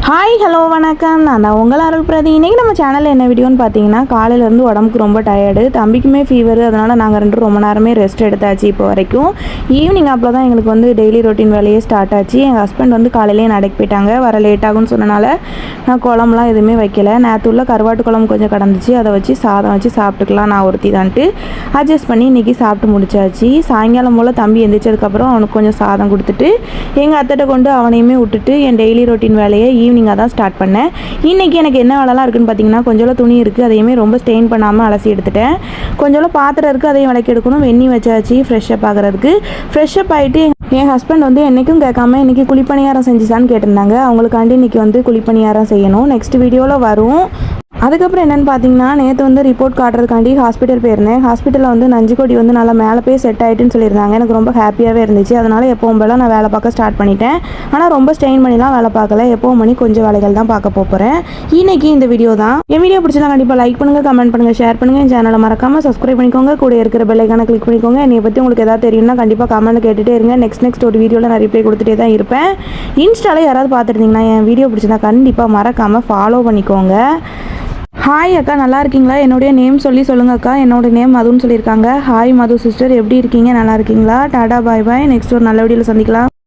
Hi hello வணக்கம். நான் உங்கள் அருள் பிரதி. இன்றைக்கி நம்ம சேனலில் என்ன வீடியோன்னு பார்த்தீங்கன்னா, காலையிலேருந்து உடம்புக்கு ரொம்ப டயர்டு, தம்பிக்குமே ஃபீவர். அதனால் நாங்கள் ரெண்டும் ரொம்ப நேரமே ரெஸ்ட் எடுத்தாச்சு. இப்போ வரைக்கும் ஈவினிங் அப்போ தான் எங்களுக்கு வந்து டெய்லி ரொட்டீன் வேலையே ஸ்டார்ட் ஆச்சு. எங்கள் ஹஸ்பண்ட் வந்து காலையிலேயே நடைக்கு போயிட்டாங்க. வர லேட் ஆகும்னு சொன்னனால நான் குழம்புலாம் எதுவுமே வைக்கல. நேற்று உள்ள கருவாட்டு குழம்பு கொஞ்சம் கடந்துச்சு, அதை வச்சு சாதம் வச்சு சாப்பிட்டுக்கலாம் நான் ஒருத்தி தான்ட்டு அட்ஜஸ்ட் பண்ணி இன்றைக்கி சாப்பிட்டு முடிச்சாச்சு. சாயங்காலம் போல் தம்பி எந்திரிச்சதுக்கப்புறம் அவனுக்கு கொஞ்சம் சாதம் கொடுத்துட்டு எங்கள் அத்தைகிட்ட கொண்டு அவனையுமே விட்டுட்டு என் டெய்லி ரொட்டீன் வேலையை ஈவினிங்காக தான் ஸ்டார்ட் பண்ணேன். இன்றைக்கி எனக்கு என்ன வேலைலாம் இருக்குதுன்னு பார்த்தீங்கன்னா, கொஞ்சம் துணி இருக்குது, அதையுமே ரொம்ப ஸ்டெயின் பண்ணாமல் அலசி எடுத்துட்டேன். கொஞ்சம் பாத்திரம் இருக்குது, அதையும் விளக்கி எடுக்கணும். வெந்நி வச்சாச்சு ஃப்ரெஷ்ஷப் ஆகிறதுக்கு. ஃப்ரெஷ்ஷப் ஆகிட்டு என் ஹஸ்பண்ட் வந்து என்றைக்கும் கேட்காம இன்றைக்கி குழிப்பணியாரம் செஞ்சுச்சான்னு கேட்டிருந்தாங்க. அவங்களுக்காண்டி இன்றைக்கி வந்து குழிப்பணியாரம் செய்யணும். நெக்ஸ்ட் வீடியோவில் வரும். அதுக்கப்புறம் என்னென்னு பார்த்தீங்கன்னா, நேற்று வந்து ரிப்போர்ட் காட்டுறதுக்காண்டி ஹாஸ்பிட்டல் போயிருந்தேன். ஹாஸ்பிட்டலில் வந்து நஞ்சுக்கொடி வந்து நல்லா மேலே போய் செட் ஆகிட்டுன்னு சொல்லியிருந்தாங்க. எனக்கு ரொம்ப ஹாப்பியாகவே இருந்துச்சு. அதனால் எப்பவும் போல நான் வேலை பார்க்க ஸ்டார்ட் பண்ணிட்டேன். ஆனால் ரொம்ப ஸ்ட்ரெயின் பண்ணிலாம் வேலை பார்க்கல. எப்பவும் பண்ணி கொஞ்சம் வேலைகள் தான் பார்க்க போகிறேன். இன்றைக்கி இந்த வீடியோ தான். என் வீடியோ பிடிச்சா கண்டிப்பாக லைக் பண்ணுங்கள், கமெண்ட் பண்ணுங்கள், ஷேர் பண்ணுங்கள். என் சேனலை மறக்காமல் சப்ஸ்கிரைப் பண்ணிக்கோங்க. கூட இருக்கிற பெல் ஐக்கானை கிளிக் பண்ணிக்கோங்க. என்னை பற்றி உங்களுக்கு எதாவது தெரியும்னா கண்டிப்பாக கமெண்ட் கேட்டுகிட்டே இருங்க. நெக்ஸ்ட் ஒரு வீடியோவில் நான் ரிப்ளை கொடுத்துட்டே தான் இருப்பேன். இன்ஸ்டாவில் யாராவது பார்த்துருந்தீங்கன்னா என் வீடியோ பிடிச்சா கண்டிப்பாக மறக்காமல் ஃபாலோ பண்ணிக்கோங்க. ஹாய் அக்கா, நல்லா இருக்கீங்களா? என்னுடைய நேம் சொல்லுங்கள் அக்கா. என்னோட நேம் மதுன்னு சொல்லியிருக்காங்க. ஹாய் மது சிஸ்டர், எப்படி இருக்கீங்க? நல்லா இருக்கீங்களா? டாடா பாய் பாய். நெக்ஸ்ட் ஒரு நல்ல வீடியோவில் சந்திக்கலாம்.